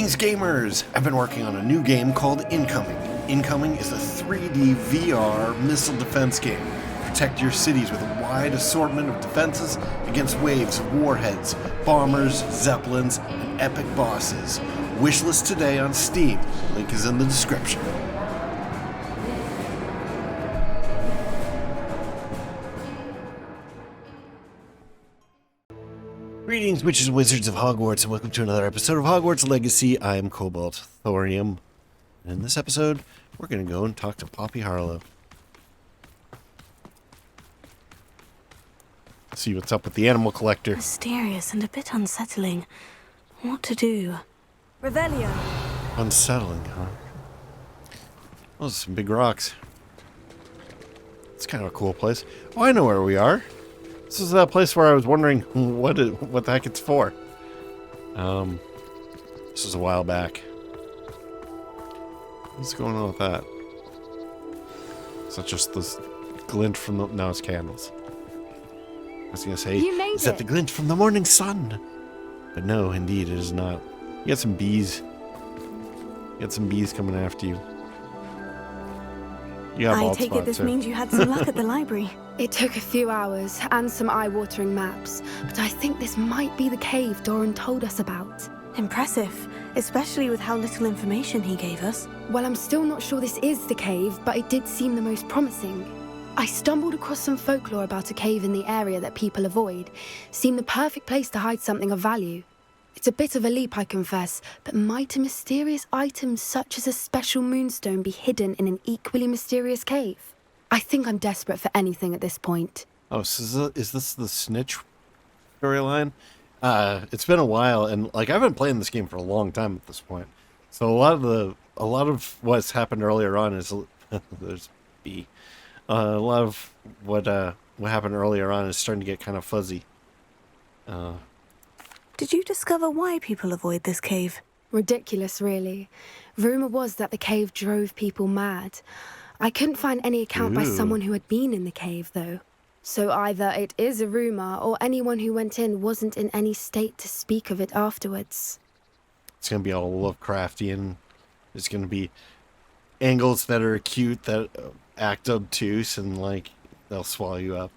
Greetings, gamers! I've been working on a new game called Incoming. Incoming is a 3D VR missile defense game. Protect your cities with a wide assortment of defenses against waves of warheads, bombers, zeppelins, and epic bosses. Wishlist today on Steam. Link is in the description. Greetings, witches and wizards of Hogwarts, and welcome to another episode of Hogwarts Legacy. I'm Cobalt, Thorium, and in this episode, we're going to go and talk to Poppy Harlow. See what's up with the animal collector. Mysterious and a bit unsettling. What to do? Revelio. Unsettling, huh? Well, there's some big rocks. It's kind of a cool place. Oh, I know where we are. This is that place where I was wondering what the heck it's for. This was a while back. What's going on with that? Is that just this glint from the... No, it's candles. I was going to say, is that the glint from the morning sun? But no, indeed, it is not. You got some bees. You got some bees coming after you. I take it this means you had some luck at the library. It took a few hours and some eye-watering maps, but I think this might be the cave Doran told us about. Impressive, especially with how little information he gave us. Well, I'm still not sure this is the cave, but it did seem the most promising. I stumbled across some folklore about a cave in the area that people avoid. Seemed the perfect place to hide something of value. It's a bit of a leap, I confess, but might a mysterious item such as a special moonstone be hidden in an equally mysterious cave? I think I'm desperate for anything at this point. Oh, so is this the snitch storyline? It's been a while, and like I've been playing this game for a long time at this point. So a lot of what's happened earlier on is there's B. A lot of what happened earlier on is starting to get kind of fuzzy. Did you discover why people avoid this cave? Ridiculous, really. Rumor was that the cave drove people mad. I couldn't find any account by someone who had been in the cave, though. So either it is a rumor, or anyone who went in wasn't in any state to speak of it afterwards. It's going to be all Lovecraftian. There's going to be angles that are acute, that act obtuse, and, like, they'll swallow you up.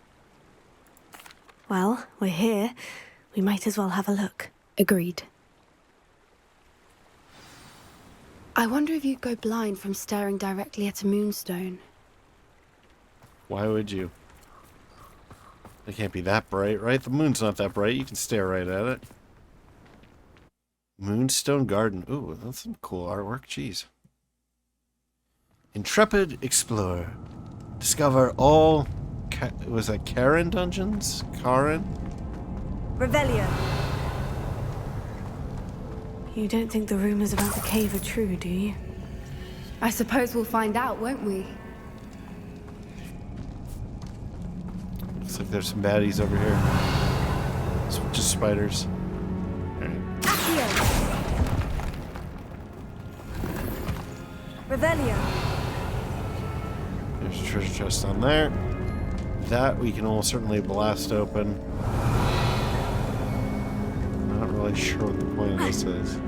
Well, we're here. We might as well have a look. Agreed. I wonder if you'd go blind from staring directly at a moonstone. Why would you? It can't be that bright, right? The moon's not that bright. You can stare right at it. Moonstone Garden. Ooh, that's some cool artwork. Jeez. Intrepid Explorer. Discover all... was that Karen dungeons? Karen? Revelio. You don't think the rumors about the cave are true, do you? I suppose we'll find out, won't we? Looks like there's some baddies over here. Just spiders. Alright. Revelio. There's a treasure chest on there. That we can almost certainly blast open. Not really sure what the point of this is.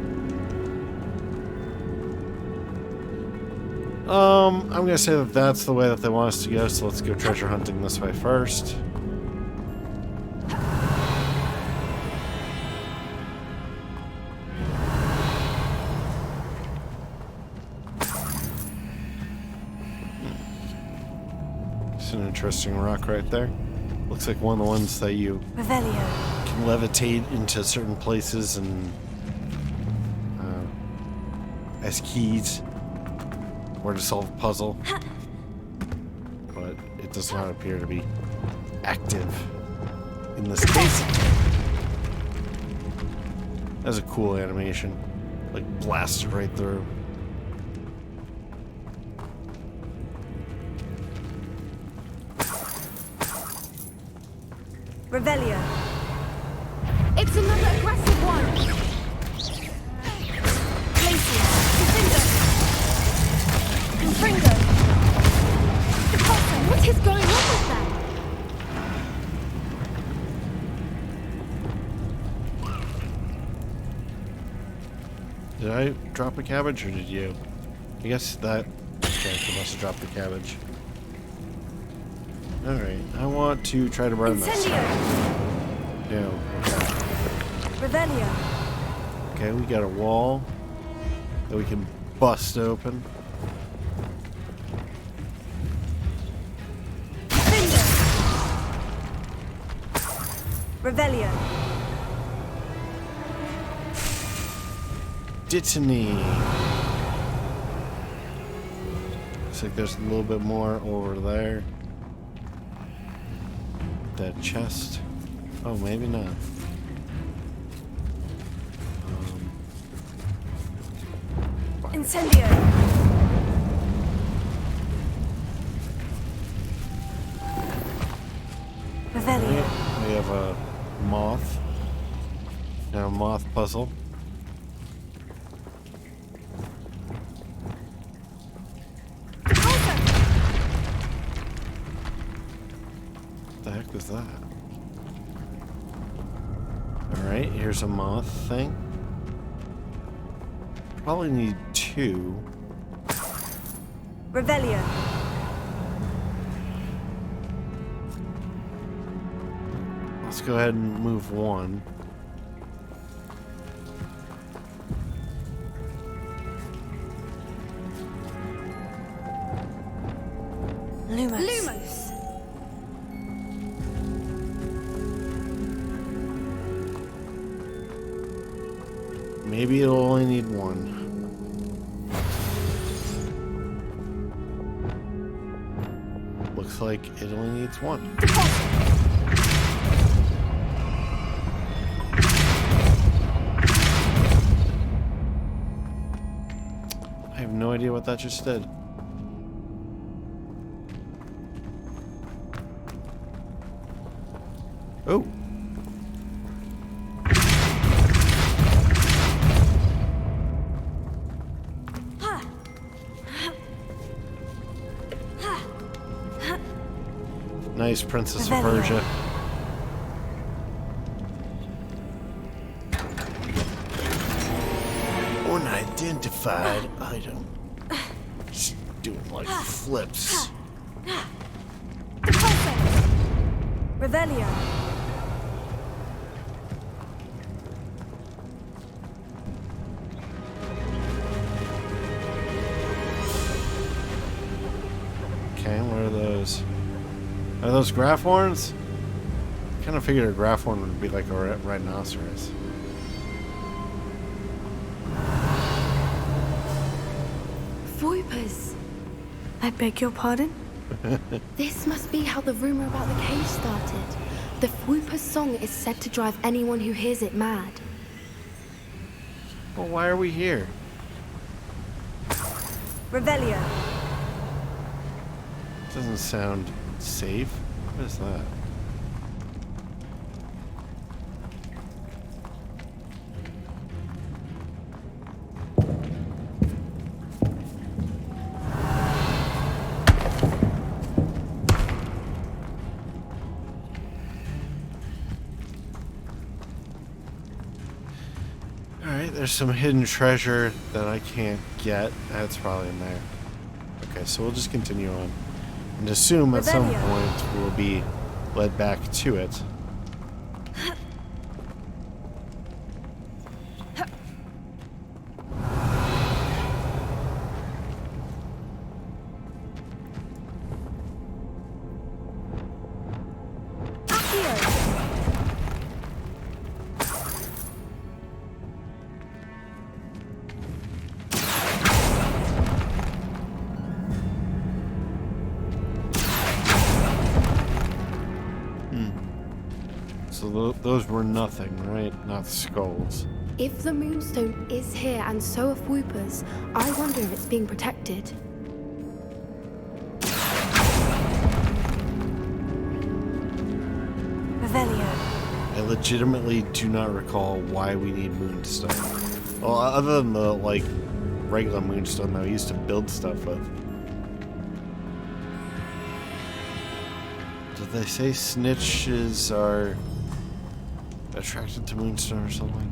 I'm gonna say that that's the way that they want us to go, so let's go treasure hunting this way first. It's an interesting rock right there. Looks like one of the ones that you Revelio. can levitate into certain places and as keys or to solve a puzzle. But it does not appear to be active in this case. That's a cool animation. Like blasted right through. Revelio. It's another aggressive one! Glacier. Confringo. What is going on with that? Did I drop a cabbage or did you? I guess that character must have dropped the cabbage. Alright, I want to try to burn this. No. Revelio. Okay, we got a wall that we can bust open. Revelio. Dittany. Looks like there's a little bit more over there. That chest. Oh, maybe not. Incendio. Revelio. We have a moth. And a moth puzzle. What the heck was that? Alright, here's a moth thing. Probably need 2. Revelio. Let's go ahead and move 1. Lumos. Lumos! Maybe it'll only need 1. Looks like it only needs 1. I have no idea what that just did. Oh. Nice, Princess of Persia. Unidentified item. Just doing like flips. Revelio. Okay, what are those? Are those graph horns? I kind of figured a graph horn would be like a rhinoceros. Voipers! I beg your pardon? This must be how the rumor about the cave started. The Voiper's song is said to drive anyone who hears it mad. Well, why are we here? Revelio. Doesn't sound safe. What is that? Alright, there's some hidden treasure that I can't get. That's probably in there. Okay, so we'll just continue on. And assume at some point we'll be led back to it. So those were nothing, right? Not skulls. If the Moonstone is here and so are Voipers, I wonder if it's being protected. Revelio. I legitimately do not recall why we need Moonstone. Well, other than the, like, regular Moonstone that we used to build stuff with. Did they say snitches are attracted to Moonstone or something?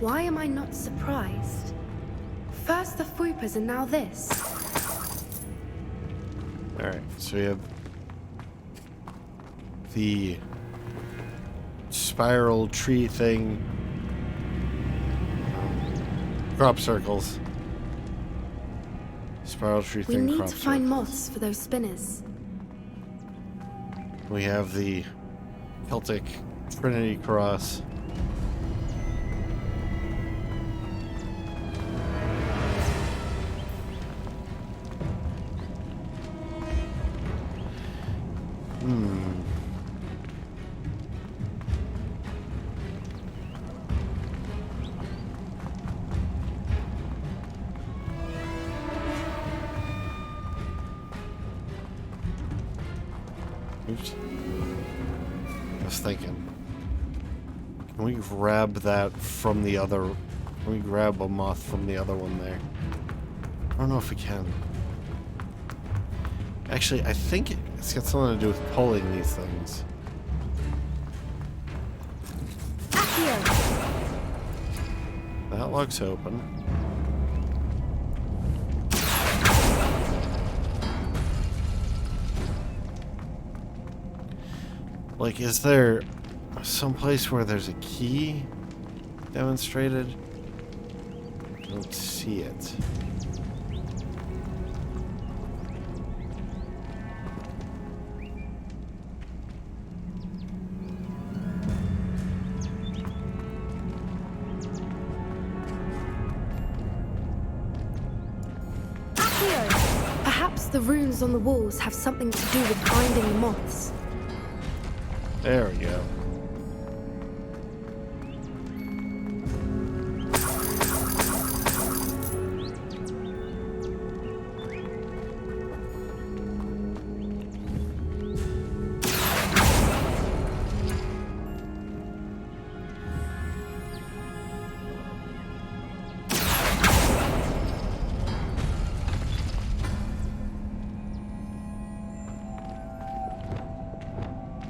Why am I not surprised? First the Fwoopas and now this. Alright, so we have the spiral tree thing. Crop circles. Spiral tree We thing, need crop to find circles. moths for those spinners. We have the Celtic Trinity Cross. Oops. I was thinking. Can we grab that from the other... Can we grab a moth from the other one there? I don't know if we can. Actually, I think it's got something to do with pulling these things. Accio! That looks open. Like, is there some place where there's a key demonstrated? I don't see it. Accio! Perhaps the runes on the walls have something to do with finding the moths. There we go.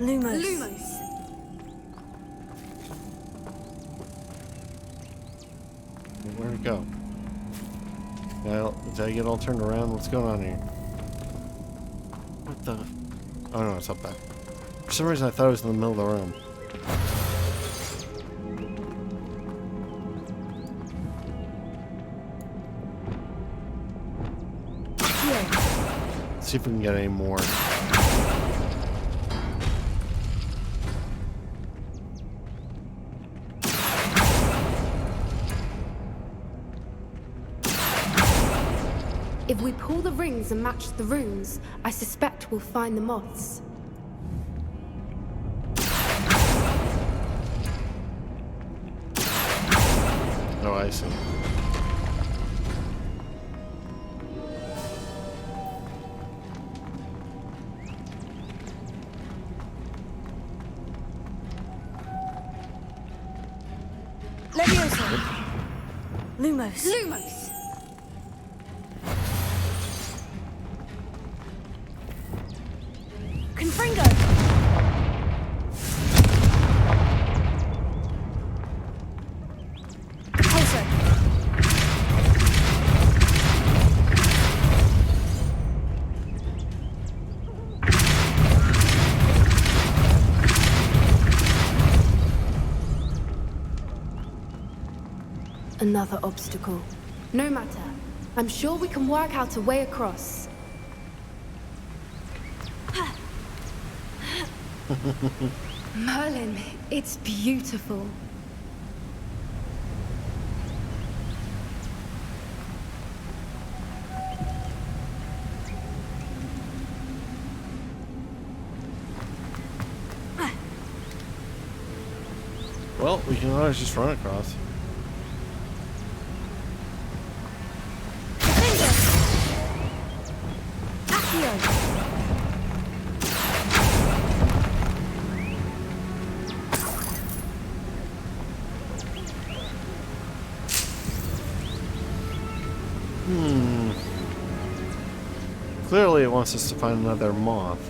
Lumos. Lumos! Where'd it go? Well, did I get all turned around? What's going on here? What the? Oh no, it's up back. For some reason I thought it was in the middle of the room. Let's see if we can get any more. If we pull the rings and match the runes, I suspect we'll find the moths. Oh, I see. Leviosa. Lumos. Lumos! Confringo. Pulsar. Another obstacle. No matter. I'm sure we can work out a way across. Merlin, it's beautiful. Well, we can always just run across. Accio. Clearly it wants us to find another moth.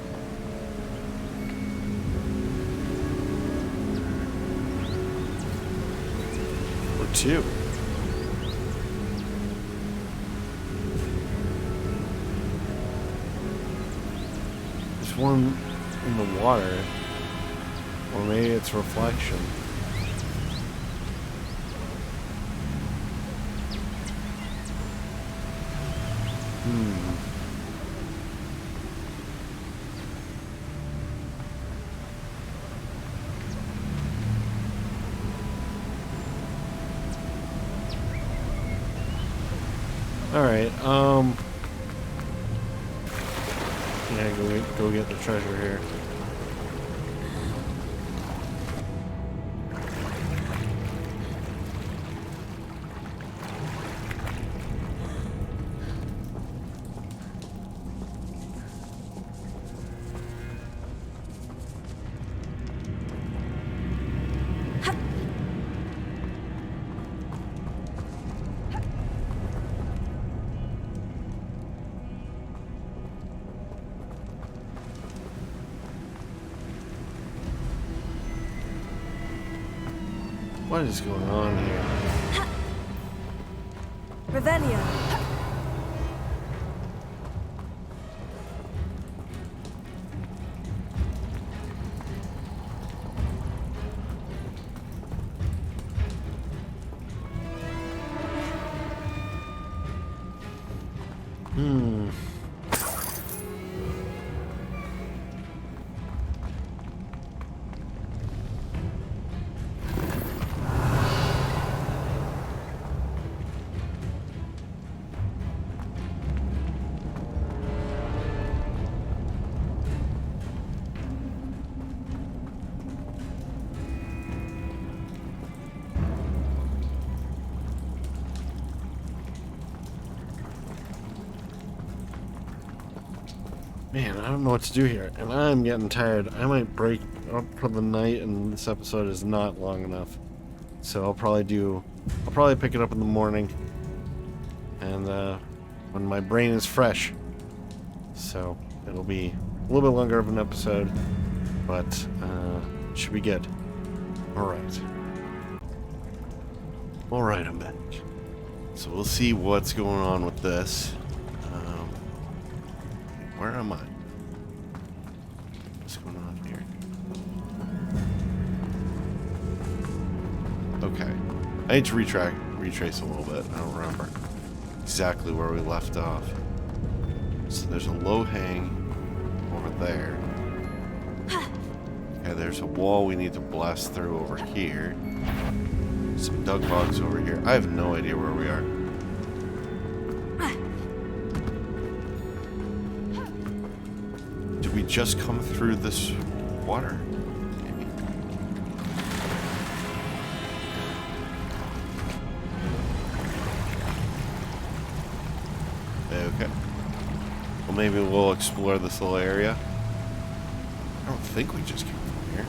We're 2. There's one in the water. Or maybe it's reflection. Alright, yeah, go get the treasure here. What is going on here? Revelio. Man, I don't know what to do here, and I'm getting tired. I might break up for the night, and this episode is not long enough. So I'll probably pick it up in the morning, and when my brain is fresh. So it'll be a little bit longer of an episode, but should be good. Alright, I'm back. So we'll see what's going on with this. Where am I? What's going on here? Okay. I need to retrace a little bit. I don't remember exactly where we left off. So there's a low hang over there. Okay, there's a wall we need to blast through over here. Some dug logs over here. I have no idea where we are. We just come through this water. Maybe. Okay. Well, maybe we'll explore this little area. I don't think we just came from here.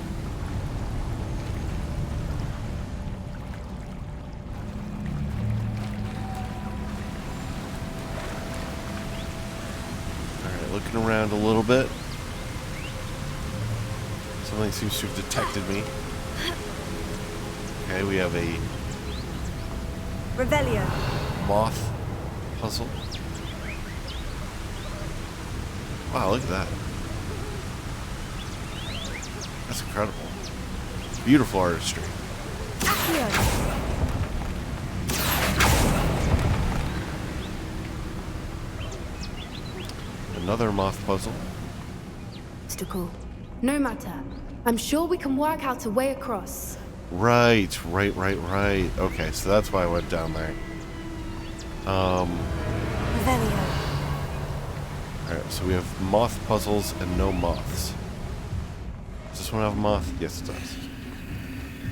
Alright, looking around a little bit. Something seems to have detected me. Okay, we have a Revelio. moth puzzle. Wow, look at that. That's incredible. Beautiful artistry. Accio. Another moth puzzle. Still cool. No matter. I'm sure we can work out a way across. Right. Okay, so that's why I went down there. Revelio. Alright, so we have moth puzzles and no moths. Does this one have a moth? Yes, it does.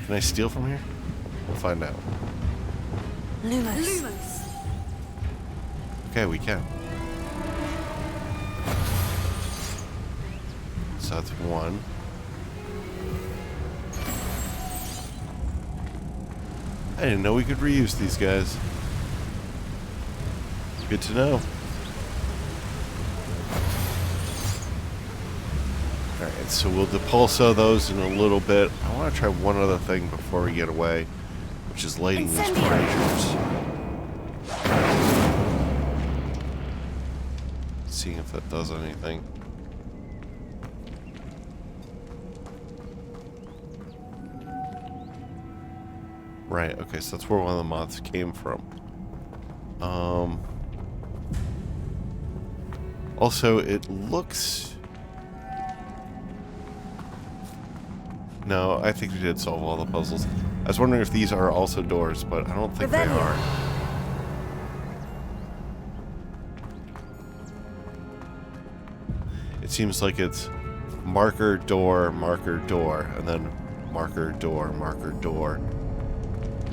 Can I steal from here? We'll find out. Lumos. Okay, we can. So that's one. I didn't know we could reuse these guys. Good to know. Alright, so we'll depulso those in a little bit. I want to try one other thing before we get away, which which is lighting these braziers. Seeing if that does anything. Right, okay, so that's where one of the moths came from. Also, it looks... No, I think we did solve all the puzzles. I was wondering if these are also doors, but I don't think they are. It seems like it's marker, door, and then marker, door.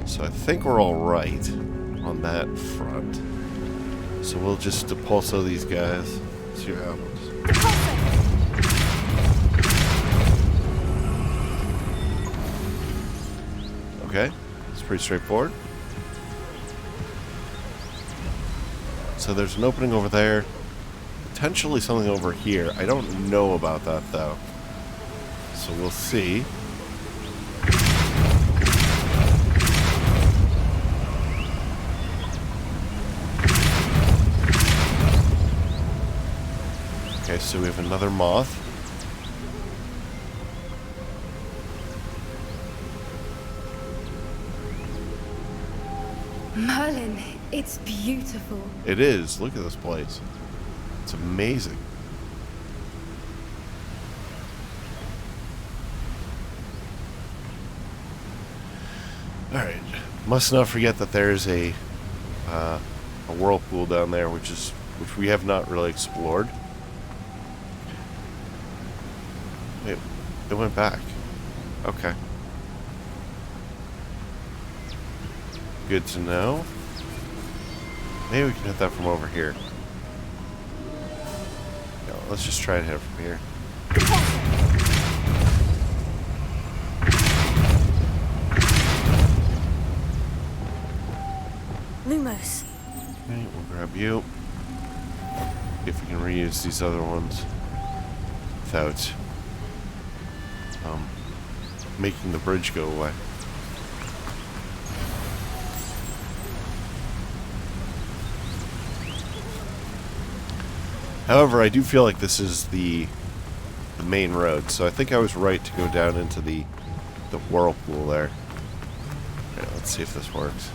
So I think we're all right on that front. So we'll just depulso these guys, see what happens. Okay, it's pretty straightforward. So there's an opening over there. Potentially something over here. I don't know about that though. So we'll see. Okay, so we have another moth. Merlin, it's beautiful. It is. Look at this place. It's amazing. Alright. Must not forget that there's a whirlpool down there, which we have not really explored. Wait, it went back. Okay. Good to know. Maybe we can hit that from over here. No, let's just try and hit it from here. Lumos. Okay, we'll grab you. If we can reuse these other ones without making the bridge go away. However, I do feel like this is the main road, so I think I was right to go down into the whirlpool there. Okay, let's see if this works.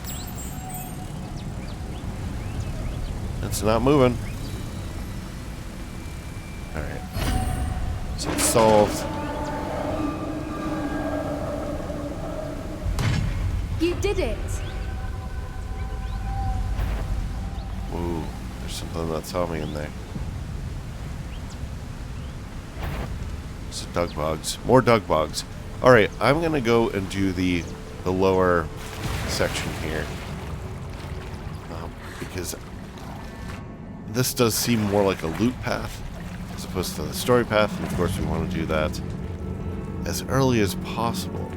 It's not moving. Alright. So it's solved. You did it! Ooh, there's something not telling me in there. So dug bugs. More dug bugs. Alright, I'm gonna go and do the lower section here. Because this does seem more like a loot path as opposed to the story path, and of course we want to do that as early as possible.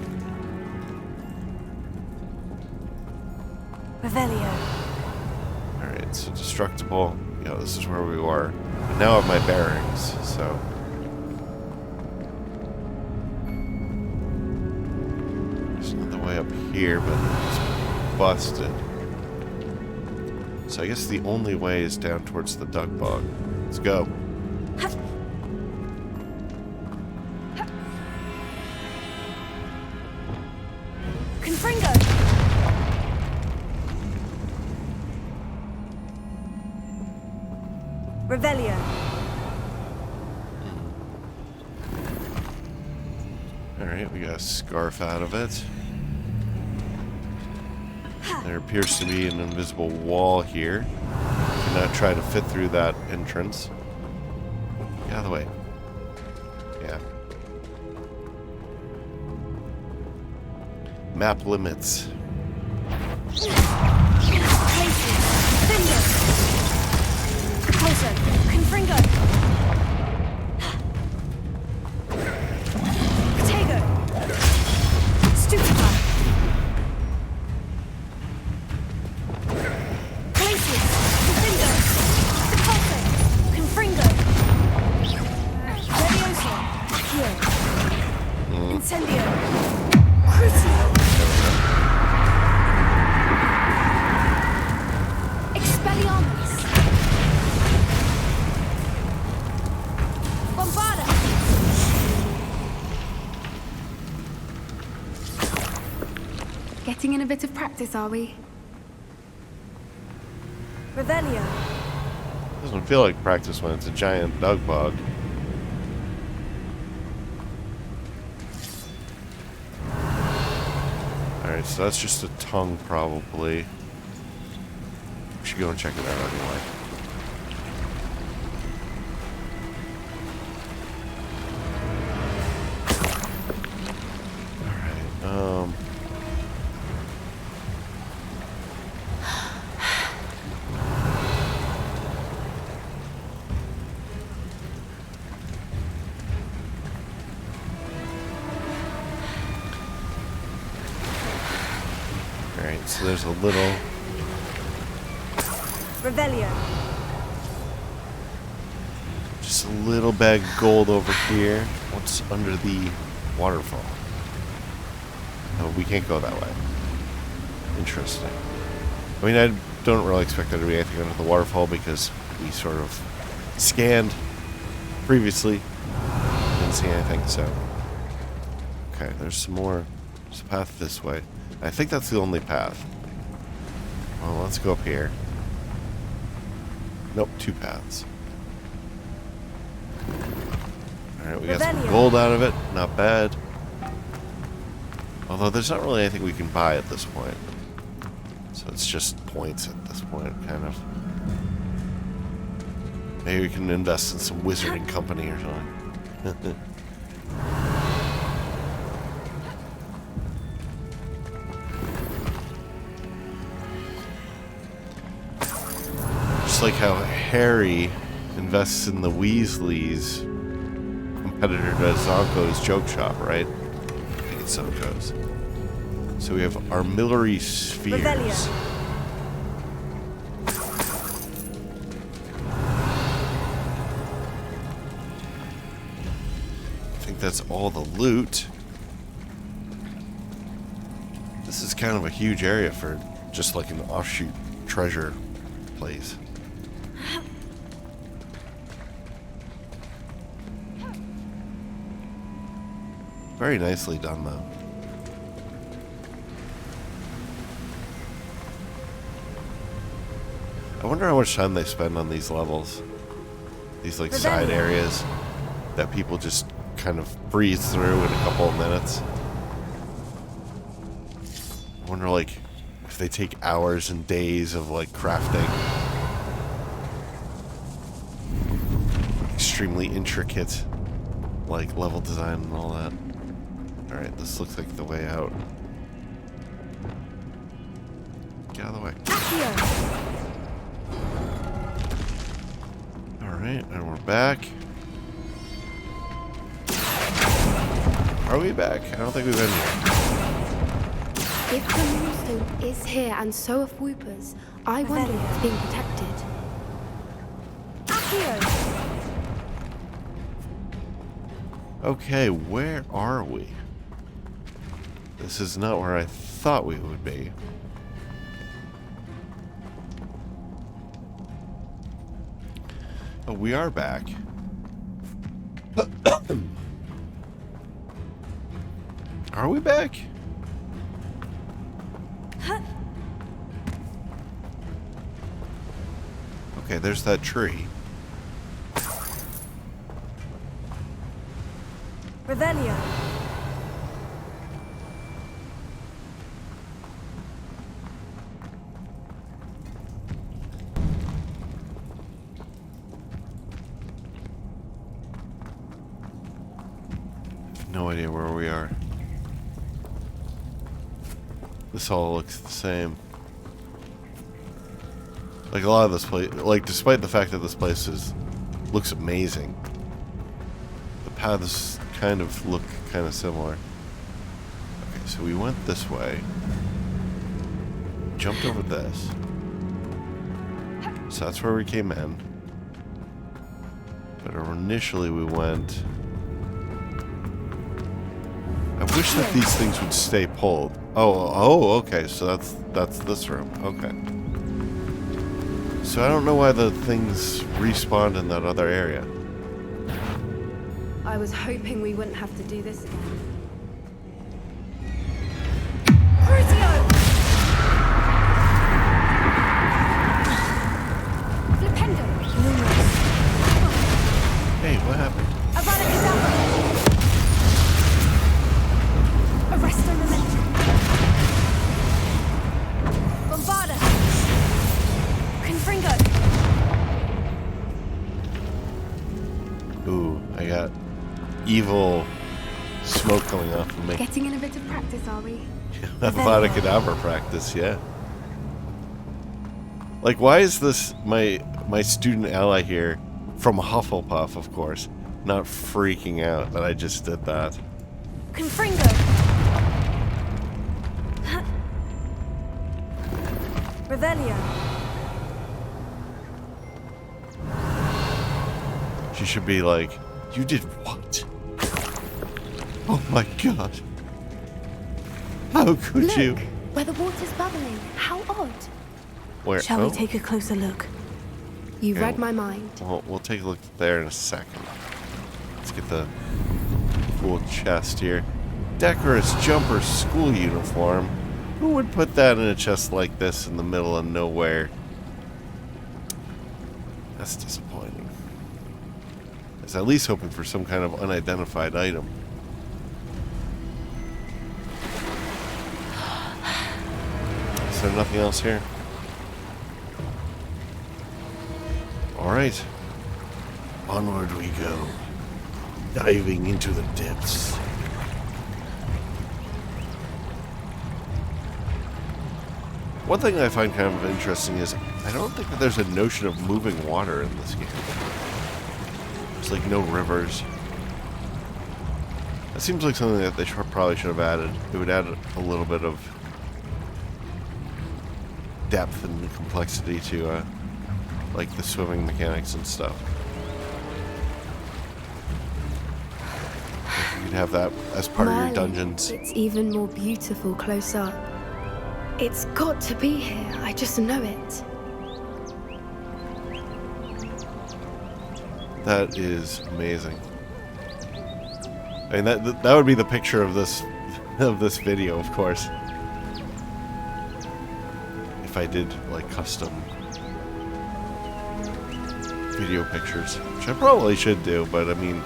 Revelio. Alright, so destructible. Yeah, this is where we were. But now I have my bearings, so... There's another way up here, but it's busted. So I guess the only way is down towards the dug bog. Let's go. Confringo. Revelio. Alright, we got a scarf out of it. There appears to be an invisible wall here. I'm not trying to fit through that entrance. Get out of the way. Yeah. Map limits. Confringo. Potato. Stupefy. Glacius. Confringo. Confringo. Levioso. Accio. Incendio. Crucio. Putting in a bit of practice, are we? Revelio. Doesn't feel like practice when it's a giant dog bug. Alright, so that's just a tongue, probably. We should go and check it out anyway. Alright, Alright, so there's a little... Revelio. Just a little bag of gold over here. What's under the waterfall? Oh, we can't go that way. Interesting. I mean, I don't really expect there to be anything under the waterfall because we sort of scanned previously. Didn't see anything, so... Okay, there's some more. There's a path this way. I think that's the only path. Well, let's go up here. Nope, two paths. Alright, we got some gold out of it. Not bad. Although there's not really anything we can buy at this point. So it's just points at this point, kind of. Maybe we can invest in some wizarding company or something. Just like how Harry invests in the Weasleys' competitor to Zonko's joke shop, right? I think it's Zonko's. So we have armillary spheres. Revelio. I think that's all the loot. This is kind of a huge area for just like an offshoot treasure place. Very nicely done, though. I wonder how much time they spend on these levels. These, like, side areas that people just kind of breeze through in a couple of minutes. I wonder, like, if they take hours and days of, like, crafting. Extremely intricate, like, level design and all that. Alright, this looks like the way out. Get out of the way. Alright, and we're back. Are we back? I don't think we've been here. If the moonstone is here and so are Whoopers, I wonder if it's being protected. Okay, where are we? This is not where I thought we would be. Oh, we are back. Are we back? Okay, there's that tree. Revelio. No idea where we are. This all looks the same. Like a lot of this place, like despite the fact that this place looks amazing, the paths kind of look kind of similar. Okay, so we went this way, jumped over this, so that's where we came in. But initially we went. I wish that these things would stay pulled. Oh, okay, so that's this room. Okay. So I don't know why the things respawned in that other area. I was hoping we wouldn't have to do this again. Crucio! Ooh, I got evil smoke coming off of me. Getting in a bit of practice, are we? Avada Kedavra practice, yeah. Like, why is this my student ally here from Hufflepuff, of course, not freaking out that I just did that? Confringo! Revelio! She should be like, you did what? Oh my god. How could Look, you? where the water's bubbling. How odd. Where? Shall oh. we take a closer look? You Yeah. read my mind. We'll take a look there in a second. Let's get the cool chest here. Decorous jumper school uniform. Who would put that in a chest like this in the middle of nowhere? That's disappointing. I was at least hoping for some kind of unidentified item. Is there nothing else here? Alright. Onward we go. Diving into the depths. One thing I find kind of interesting is I don't think that there's a notion of moving water in this game. There's like no rivers. That seems like something that they probably should have added. It would add a little bit of depth and complexity to like the swimming mechanics and stuff. You could have that as part of your Merlin, dungeons. It's even more beautiful close up. It's got to be here. I just know it. That is amazing. I mean, that would be the picture of this video, of course. If I did like custom video pictures, which I probably should do, but I mean,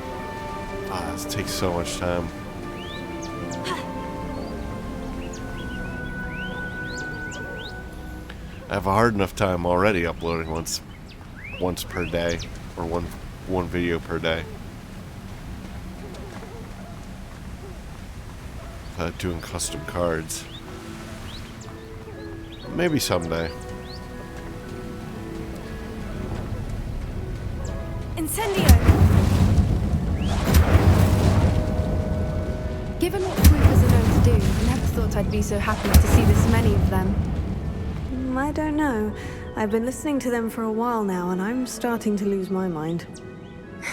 this takes so much time. I have a hard enough time already uploading once per day, or one video per day. Doing custom cards. Maybe someday. Incendio! Given what swoopers are known to do, I never thought I'd be so happy to see this many of them. I don't know. I've been listening to them for a while now, and I'm starting to lose my mind.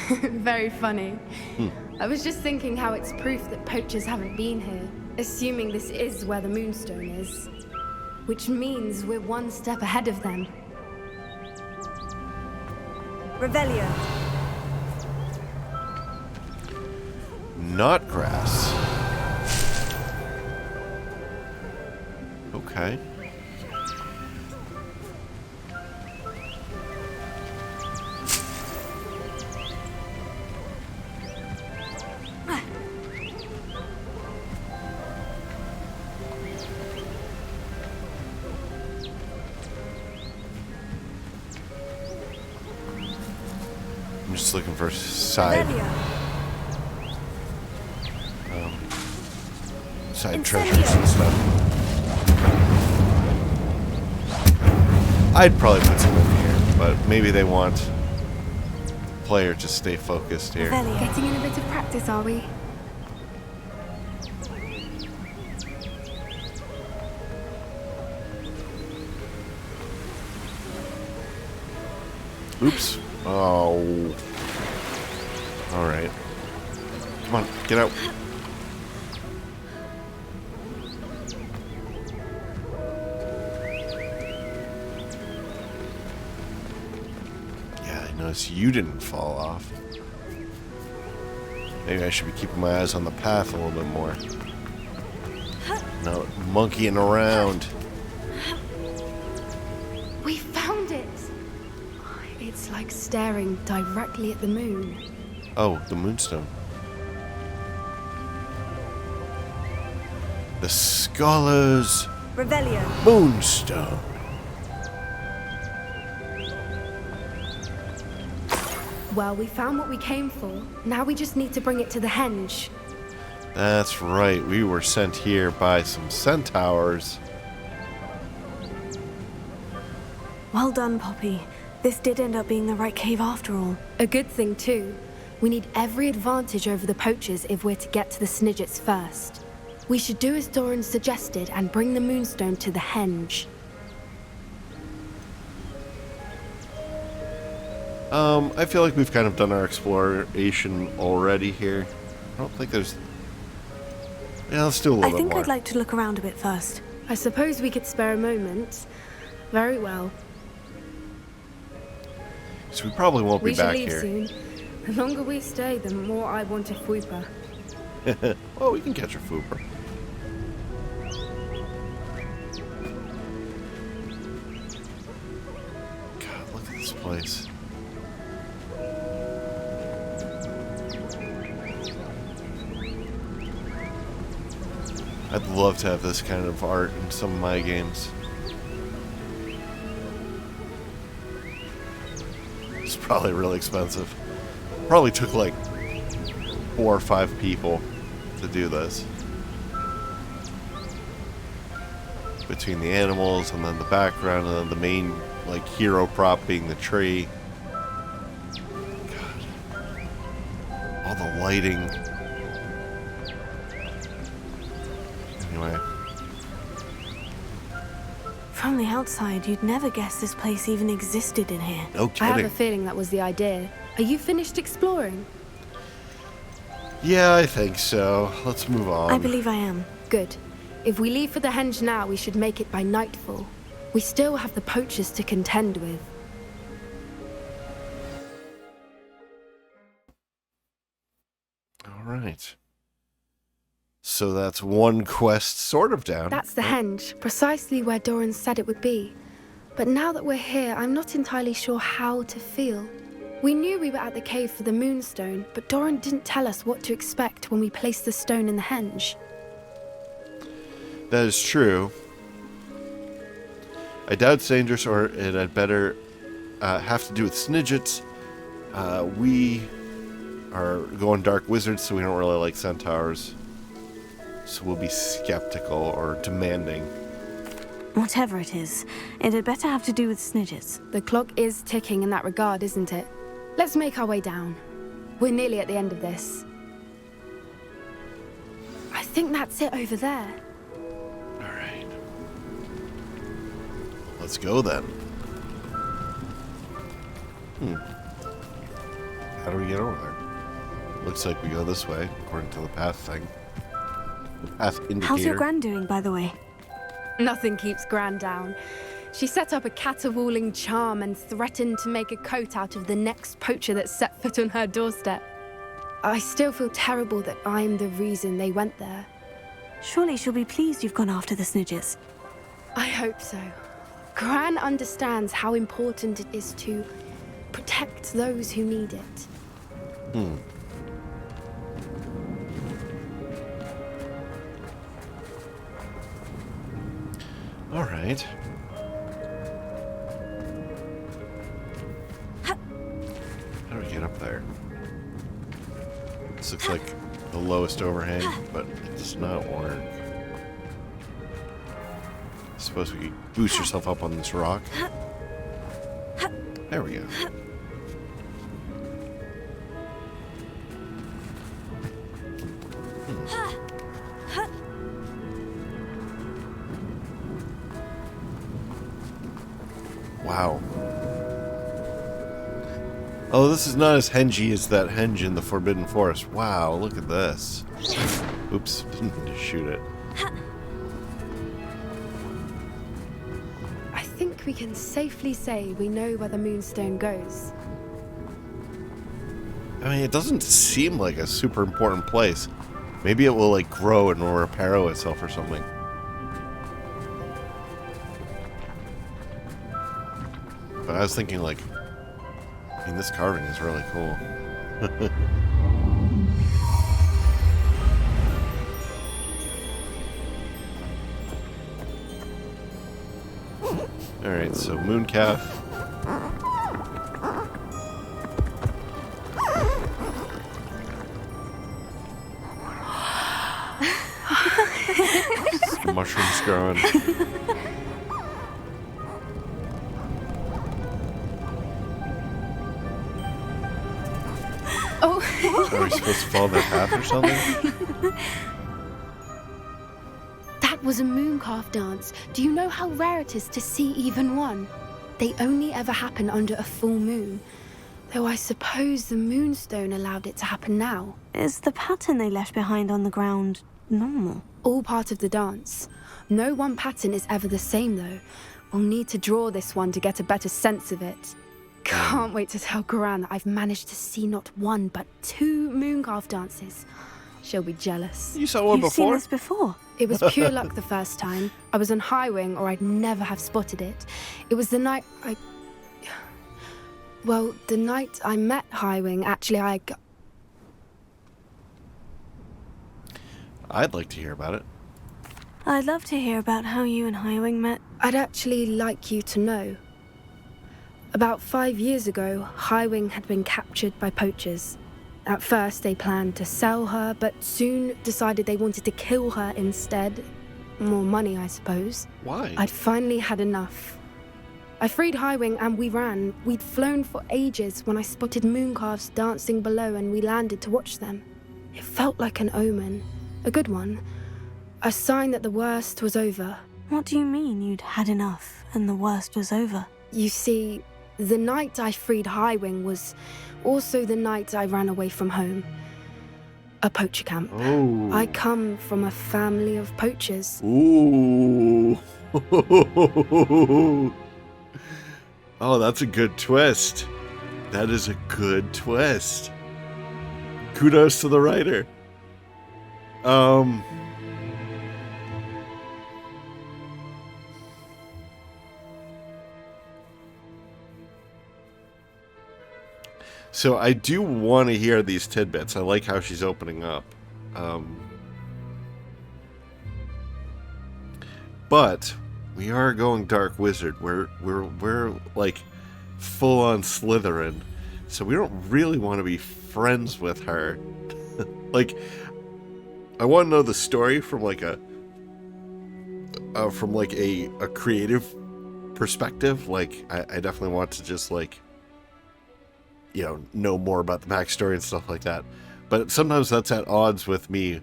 Very funny. I was just thinking how it's proof that poachers haven't been here, assuming this is where the Moonstone is. Which means we're one step ahead of them. Revelio! Not grass. Okay. I'm just looking for side treasures and stuff. I'd probably put some in here, but maybe they want the player to stay focused here. Getting in a bit of practice, are we? Oops. Oh. Alright. Come on, get out. Yeah, I noticed you didn't fall off. Maybe I should be keeping my eyes on the path a little bit more. Not monkeying around. We found it! It's like staring directly at the moon. Oh, the Moonstone. The Scholar's Revelio! Moonstone. Well, we found what we came for. Now we just need to bring it to the henge. That's right. We were sent here by some centaurs. Well done, Poppy. This did end up being the right cave after all. A good thing, too. We need every advantage over the poachers if we're to get to the Snidgets first. We should do as Doran suggested and bring the Moonstone to the henge. I feel like we've kind of done our exploration already here. I don't think there's... Yeah, let's do a little I bit think more. I'd like to look around a bit first. I suppose we could spare a moment. Very well. So we probably won't be We should back leave here. soon. The longer we stay, the more I want a fwooper. Well, we can catch a fooper. God, look at this place. I'd love to have this kind of art in some of my games. It's probably really expensive. Probably took like 4 or 5 people to do this. Between the animals and then the background and then the main like hero prop being the tree. God. All the lighting. Anyway. From the outside, you'd never guess this place even existed in here. No I have kidding. a feeling that was the idea. Are you finished exploring? Yeah, I think so. Let's move on. I believe I am. Good. If we leave for the henge now, we should make it by nightfall. We still have the poachers to contend with. All right. So that's one quest sort of down. That's the henge, precisely where Doran said it would be. But now that we're here, I'm not entirely sure how to feel. We knew we were at the cave for the Moonstone, but Doran didn't tell us what to expect when we placed the stone in the henge. That is true. I doubt it's dangerous, or it had better have to do with Snidgets. We are going dark wizards, so we don't really like centaurs. So we'll be skeptical or demanding. Whatever it is, it had better have to do with Snidgets. The clock is ticking in that regard, isn't it? Let's make our way down. We're nearly at the end of this. I think that's it over there. All right. Let's go then. How do we get over there? Looks like we go this way, according to the path thing. The path indicator. How's your gran doing, by the way? Nothing keeps Gran down. She set up a caterwauling charm and threatened to make a coat out of the next poacher that set foot on her doorstep. I still feel terrible that I'm the reason they went there. Surely she'll be pleased you've gone after the Snidgets. I hope so. Gran understands how important it is to protect those who need it. All right. How do we get up there? This looks like the lowest overhang, but it does not work. I suppose we could boost yourself up on this rock. There we go. Wow. Oh, this is not as hengy as that henge in the Forbidden Forest. Wow, look at this. Oops, didn't mean to shoot it. I think we can safely say we know where the Moonstone goes. I mean, it doesn't seem like a super important place. Maybe it will, like, grow and repair itself or something. But I was thinking, like, I mean, this carving is really cool. Alright, so Mooncalf. mushrooms growing. Oh, Are we supposed to follow their path or something? that was a mooncalf dance. Do you know how rare it is to see even one? They only ever happen under a full moon. Though I suppose the moonstone allowed it to happen now. Is the pattern they left behind on the ground normal? All part of the dance. No one pattern is ever the same, though. We'll need to draw this one to get a better sense of it. Can't wait to tell Gran that I've managed to see not one, but 2 mooncalf dances. She'll be jealous. You saw one You've seen before? this before? It was pure luck the first time. I was on high wing, or I'd never have spotted it. It was the night Well, the night I met High Wing, actually, I'd like to hear about it. I'd love to hear about how you and Highwing met. I'd actually like you to know. About 5 years ago, High Wing had been captured by poachers. At first, they planned to sell her, but soon decided they wanted to kill her instead. More money, I suppose. Why? I'd finally had enough. I freed High Wing and we ran. We'd flown for ages when I spotted mooncalves dancing below and we landed to watch them. It felt like an omen. A good one. A sign that the worst was over. What do you mean you'd had enough and the worst was over? You see, the night I freed High Wing was also the night I ran away from home. A poacher camp. Oh. I come from a family of poachers. Ooh. Oh, that's a good twist. That is a good twist. Kudos to the writer. So I do want to hear these tidbits. I like how she's opening up. But we are going Dark Wizard. We're like full on Slytherin. So we don't really want to be friends with her. Like, I want to know the story from like a creative perspective. Like, I definitely want to just like, you know more about the backstory and stuff like that. But sometimes that's at odds with me,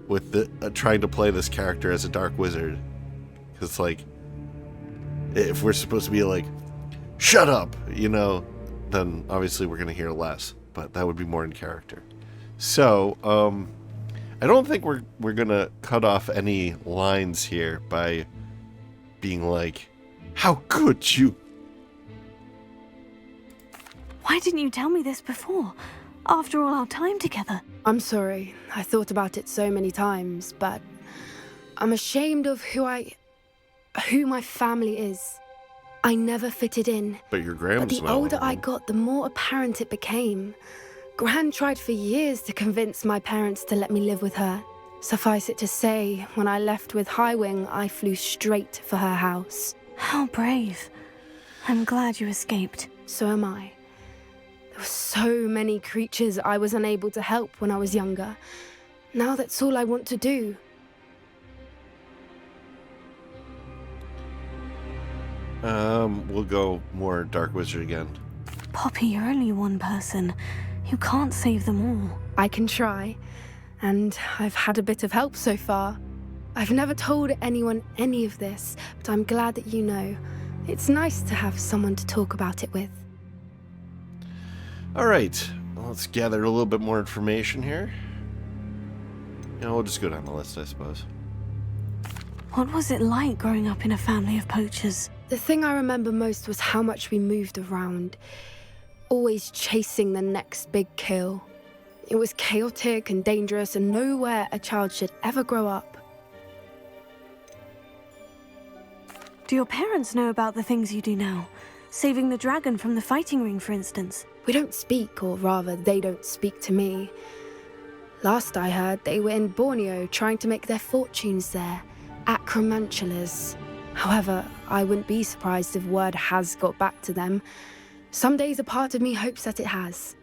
with the trying to play this character as a Dark Wizard. Because like, if we're supposed to be like, shut up, then obviously we're going to hear less. But that would be more in character. So, I don't think we're going to cut off any lines here by being like, how could you? Why didn't you tell me this before? After all our time together. I'm sorry. I thought about it so many times, but I'm ashamed of who my family is. I never fitted in. But your grandma's But the not older one of I them. got, the more apparent it became. Gran tried for years to convince my parents to let me live with her. Suffice it to say, when I left with High Wing, I flew straight for her house. How brave. I'm glad you escaped. So am I. There were so many creatures I was unable to help when I was younger. Now that's all I want to do. We'll go more Dark Wizard again. Poppy, you're only one person. You can't save them all. I can try, and I've had a bit of help so far. I've never told anyone any of this, but I'm glad that you know. It's nice to have someone to talk about it with. All right, well, let's gather a little bit more information here. We'll just go down the list, I suppose. What was it like growing up in a family of poachers? The thing I remember most was how much we moved around, always chasing the next big kill. It was chaotic and dangerous, and nowhere a child should ever grow up. Do your parents know about the things you do now? Saving the dragon from the fighting ring, for instance. We don't speak, or rather, they don't speak to me. Last I heard, they were in Borneo trying to make their fortunes there, acromantulas. However, I wouldn't be surprised if word has got back to them. Some days a part of me hopes that it has.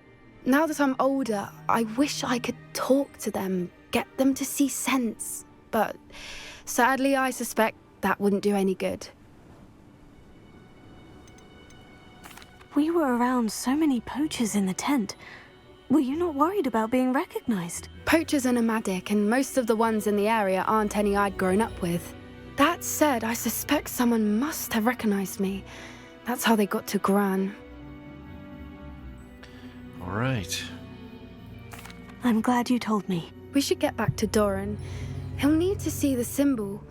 Now that I'm older, I wish I could talk to them, get them to see sense. But Sadly, I suspect that wouldn't do any good. We were around so many poachers in the tent. Were you not worried about being recognized? Poachers are nomadic, and most of the ones in the area aren't any I'd grown up with. That said, I suspect someone must have recognized me. That's how they got to Gran. All right. I'm glad you told me. We should get back to Doran. He'll need to see the symbol,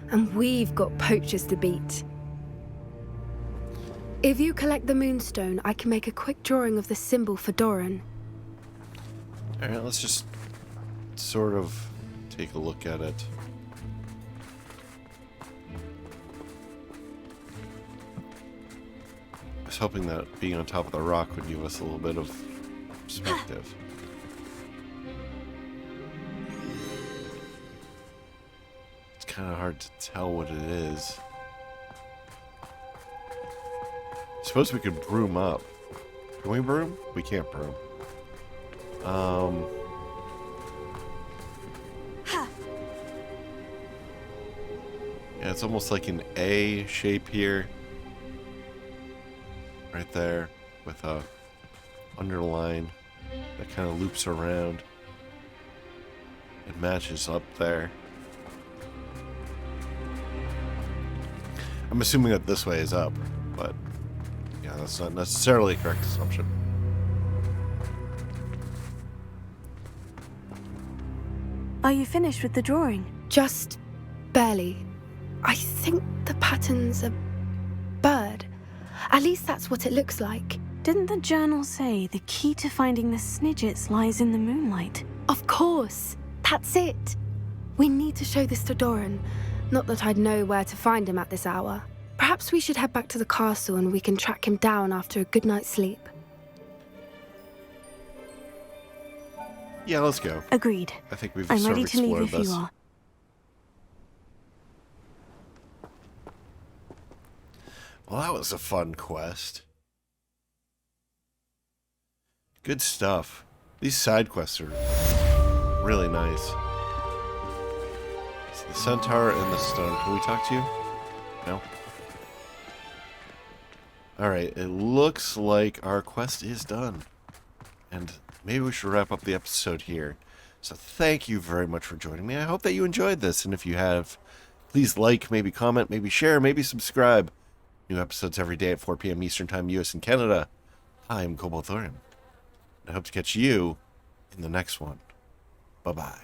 and we've got poachers to beat. If you collect the moonstone, I can make a quick drawing of the symbol for Doran. All right, let's just sort of take a look at it. I was hoping that being on top of the rock would give us a little bit of perspective. It's kind of hard to tell what it is. I suppose we could broom up. Can we broom? We can't broom. Yeah, it's almost like an A shape here. Right there with a underline that kind of loops around. It matches up there. I'm assuming that this way is up, but yeah, that's not necessarily a correct assumption. Are you finished with the drawing? Just barely. I think the pattern's a bird. At least that's what it looks like. Didn't the journal say the key to finding the Snidgets lies in the moonlight? Of course. That's it. We need to show this to Doran. Not that I'd know where to find him at this hour. Perhaps we should head back to the castle and we can track him down after a good night's sleep. Yeah, let's go. Agreed. I think we've I'm sort ready of to leave explored if this. you are. Well, that was a fun quest. Good stuff. These side quests are really nice. It's the Centaur and the Stone. Can we talk to you? No? Alright, it looks like our quest is done. And maybe we should wrap up the episode here. So thank you very much for joining me. I hope that you enjoyed this. And if you have, please like, maybe comment, maybe share, maybe subscribe. New episodes every day at 4 p.m. Eastern Time, US and Canada. I'm Cobalt Thorium. I hope to catch you in the next one. Bye-bye.